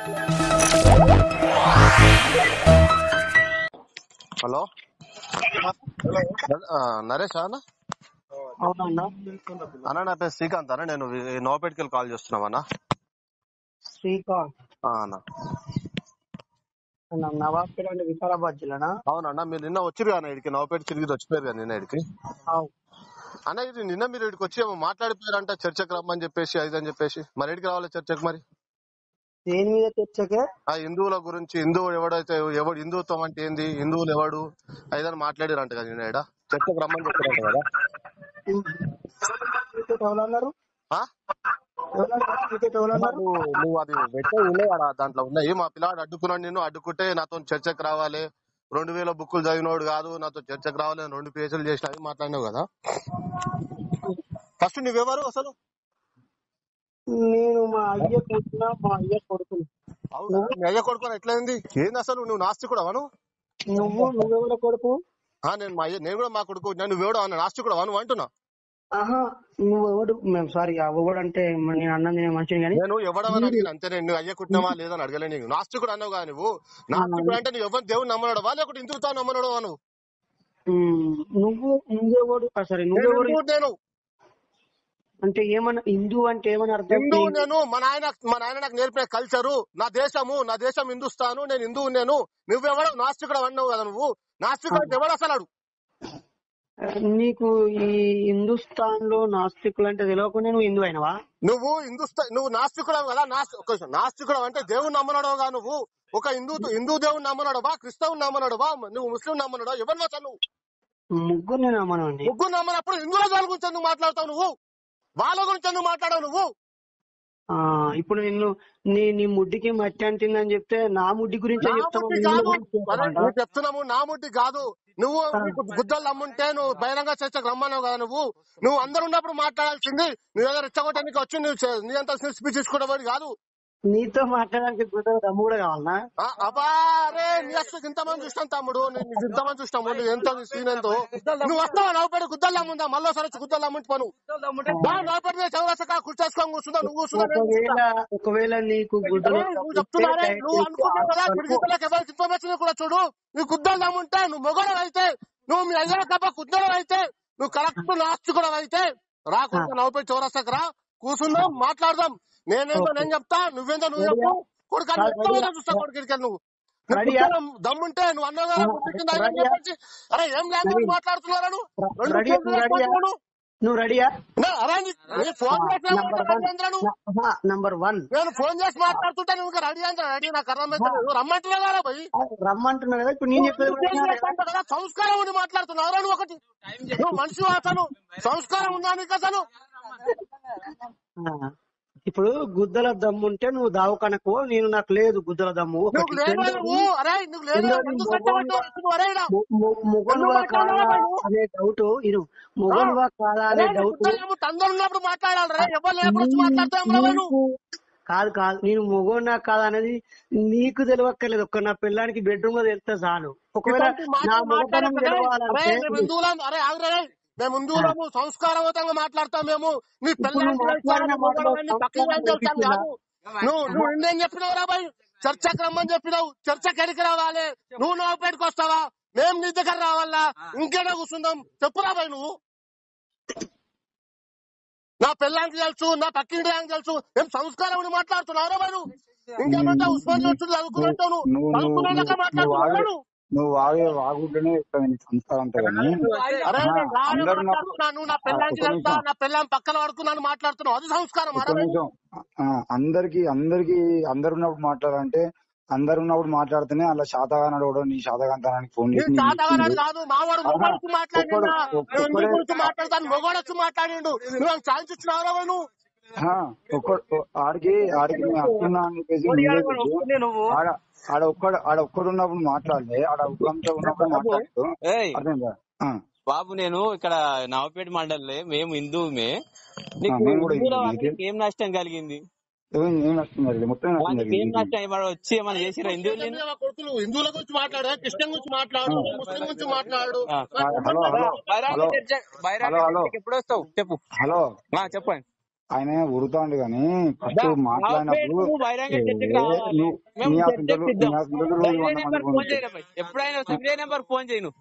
Hello Naresh అన్న. అవునన్నా. అన్న నా పేరు శ్రీకాంత్ అన్న, నేను నోపేట్కి కాల్ చేస్తున్నాం అన్న. శ్రీకాంత్ అన్న నవాబ్పేట అంటే వికారాబాద్ జిల్లానా? అవునన్న, మీరు నిన్న వచ్చారు కదా ఇక్కడికి, నోపేట తిరిగి వచ్చిపోయారు కదా నిన్న ఇక్కడికి. అన్న ఇది నిన్న మీరు ఇక్కడికి వచ్చి మాట్లాడిపోయారంట, చర్చకు రమ్మని చెప్పేసి అని చెప్పేసి. మరి ఎక్కడికి రావాలి చర్చకు? మరి దేని మీద చర్చకే? ఆ హిందువుల గురించి, హిందువు ఎవడైతే ఎవడు, హిందుత్వం అంటే ఏంది, హిందువులు ఎవడు ఐదని మాట్లాడారంట కదా నిన్న ఇక్కడ. చర్చకు రమ్మని చెప్పారంట కదా. ఎవరన్నారు? నువ్వు అది పెట్టే దాంట్లో ఉన్నాయి. మా పిల్లాడు అడ్డుకున్నాడు, నేను అడ్డుకుంటే నాతో చర్చకు రావాలి, 2000 బుక్కులు చదివినోడు కాదు, నాతో చర్చకు రావాలి, 2 పేజీలు చేసిన అవి మాట్లాడినావు కదా. ఫస్ట్ నువ్వెవరు అసలు? నేను మా అయ్య కూర్చున్నా, మా అయ్య కొడుకుని. అవునా? మీ అయ్య కొడుకుని ఎట్లయింది? ఏంది అసలు? నువ్వు నాస్తికుడవా? నువ్వెవడ కొడుకు? నేను కూడా మా కొడుకు. నువ్వెవడు అన్న నాస్తికుడవా నువ్వు అంటున్నా? ఆహా, నువ్వెవడు? మేము సారీ, ఎవడు అంటే నేను అన్నది నేను మంచిది కానీ నేను ఎవడవని అడిగిన అంతే. నేను అయ్య కుట్టినవా లేదని అడగలే. నీకు నాస్తికుడు అన్నావు కదా నువ్వు. నాస్తికుడు అంటే నువ్వు ఎవరు దేవుడు నమ్మనడవా లేకపోతే హిందువుతావు నమ్మనడవా నువ్వు? నువ్వెవడు? సరే నువ్వెవడు నేను అంటే ఏమన్నా? హిందూ అంటే ఏమన్నా అర్థం? హిందువు నేను. మా నాయన నాకు నేర్పిన కల్చరు, నా దేశం హిందుస్థాను, నేను హిందువు. నేను నువ్వెవడు నాస్తికుడు అన్నావు కదా నువ్వు. నాస్తికుడు అంటే ఎవడు అసలు? నీకు ఈ హిందుస్థాన్ లో నాస్తికులు అంటే తెలియకుండా నువ్వు హిందూ అయినవా? నువ్వు నాస్తికుడు కదా. నాస్తికుడు అంటే దేవుడు నమ్మనడవుగా నువ్వు. ఒక హిందూ దేవుడు నమ్మనడవా, క్రిస్తవుని నమ్మనడవా, నువ్వు ముస్లిం నమ్మనడవా, ఎవరినో నువ్వు? ముగ్గురు నమ్మనండి. ముగ్గురు నమ్మనప్పుడు హిందువుల దాని గురించి ఎందుకు మాట్లాడతావు నువ్వు? వాళ్ళ గురించి ఎందుకు మాట్లాడవు నువ్వు? ఇప్పుడు నిన్ను నీ ముడ్డికి మట్టి అంటిందని చెప్తే నా ముడ్డి గురించి చెప్తున్నాము. నా ముడ్డి కాదు. నువ్వు గుద్దలు నమ్ముంటే నువ్వు బహిరంగ చర్చకు రమ్మన్నావు కదా. నువ్వు అందరు ఉన్నప్పుడు మాట్లాడాల్సింది. నువ్వు ఏదో రెచ్చగొట్టడానికి వచ్చి నీ అంత స్పీచ్ తీసుకునేవాడు కాదు. నీతో మాట్లాడడానికి దమ్ము కూడా కావాలనా? అబారే నీ అసలు ఇంతమంది చూస్తాం తమ్ముడు, నేను ఇంతమంది చూస్తాము. ఎంత సీన్ ఎంతో. నువ్వు వస్తావా నవ్వుపడి గుద్దలు నమ్ముందా? మళ్ళీ సరే గుద్దలు నమ్ముంటి పను నవ్వుపడి చౌరసగా కూర్చోసుకొని కూర్చుందా నువ్వు కూర్చున్నా. ఒకవేళ నీకు నువ్వు చెప్తున్నారే, నువ్వు అనుకున్నావు కదా గిరిగితలకు ఎవరికి ఇన్ఫర్మేషన్ కూడా చూడు. నువ్వు గుద్దలు నమ్ముంటే, నువ్వు మొగడం అయితే, నువ్వు మీ అయ్యల కప్ప కుద్దడం అయితే, నువ్వు కరెక్ట్ నాస్తికుడు అయితే రాకుండా నవ్వుపడి చౌరసకు రా, కూర్చుందాం, మాట్లాడదాం. నేనేందో నేను చెప్తా, నువ్వేందో నువ్వు చెప్పు. కొడుకు చూస్తా కొడుకు. నువ్వు దమ్ముంటే నువ్వు అన్నావు కదా చెప్పేసి. అరే ఏం లాంగ్వేజ్ మాట్లాడుతున్నారా నువ్వు రెడీయా? నంబర్ 1 నేను ఫోన్ చేసి మాట్లాడుతుంటే నువ్వు రెడీ అంటే రెడీ. నాకు అర్థమైతే రమ్మంటున్నా కదా భయ్, రమ్మంటున్నా కదా. ఇప్పుడు నేను చెప్పేది కదా, సంస్కారం ఉండి మాట్లాడుతున్నావు నువ్వు. ఒకటి నువ్వు మనిషి అసలు సంస్కారం ఉందా నీకు అసలు? ఇప్పుడు గుద్దల దమ్ము ఉంటే నువ్వు దావకనకు, నేను నాకు లేదు గుద్దల దమ్ము. మొగన్వా కాదా అనే డౌట్, ఇది మొగన్వా కాదా అనే డౌట్ కాదు. నేను మొగోన్నా కాదా అనేది నీకు తెలియక్కర్లేదు. ఒక్క నా పిల్లానికి బెడ్రూమ్ లో తెలిస్తే చాలు. ఒకవేళ నా మొగతనం తెలవాలంటే మేము హిందువులము సంస్కారవంతంగా మాట్లాడతాం. మేము నీ పిల్లలు నువ్వు ఇందేం చెప్పినావు రా బాయ్? చర్చకు రమ్మని చెప్పినావు. చర్చకు ఎడికి రావాలి? నువ్వు నవ్వుపేటకు వస్తావా? మేము నీ దగ్గర రావాలా? ఇంకేనా కూర్చుందాం? చెప్పురా బాయ్. నువ్వు నా పిల్లానికి తెలుసు, నా పక్కింటి దానికి తెలుసు. మేము సంస్కారం మాట్లాడుతున్నావు బాయ్. నువ్వు ఇంకేమంటా ఉస్మాన్ చదువుకున్నట్టు చదువుకున్నాక మాట్లాడుతున్నావు. నువ్వు వాగుంటేనే సంస్కారం అంతా. కానీ నా పిల్లని పక్కన పడుకున్నాను మాట్లాడుతున్నావు, అది సంస్కారం? అందరు ఉన్నప్పుడు మాట్లాడాలంటే, అందరు ఉన్నప్పుడు మాట్లాడితేనే అలా శాతగానాడు కూడా నీ శాతగాంతానికి ఫోన్ చేసి కాదు. మావాడు మొగోడొచ్చి మాట్లాడతాను, మొగోడొచ్చి మాట్లాడిండు. నువ్వు ఛాన్స్ ఇచ్చినావు నువ్వు. ఆడికి వస్తున్నా అని చెప్పేసి ఆడ ఒక్కడు ఉన్నప్పుడు మాట్లాడలే, ఆడ ఒక్కరంతా ఉన్నప్పుడు మాట్లాడుతూ అర్థం. బాబు నేను ఇక్కడ నవపేట మండలే, మేము హిందువుమే. ఏం నష్టం కలిగింది? ఏం నష్టం జరిగింది? మొత్తం ఏం నష్టం వచ్చి ఏమైనా చేసిరా? హిందువుల గురించి మాట్లాడు, క్రిస్టియన్ గురించి మాట్లాడు, ముస్లిం గురించి మాట్లాడు. ఎప్పుడు వస్తావు చెప్పు. హలో చెప్పండి. ఆయన ఉరుతాండు కానీ ఫస్ట్ మాట్లాడినప్పుడు నువ్వు బహిరంగ చర్చకి రావాలి, నువ్వు మేము నీ చర్చకి సిద్ధం. అసలు రోజు 100 మంది ఫోన్ ఫోన్ చేయరా భయ్, ఎప్పుడైనా సంజయ్ నెంబర్ ఫోన్ చేయను.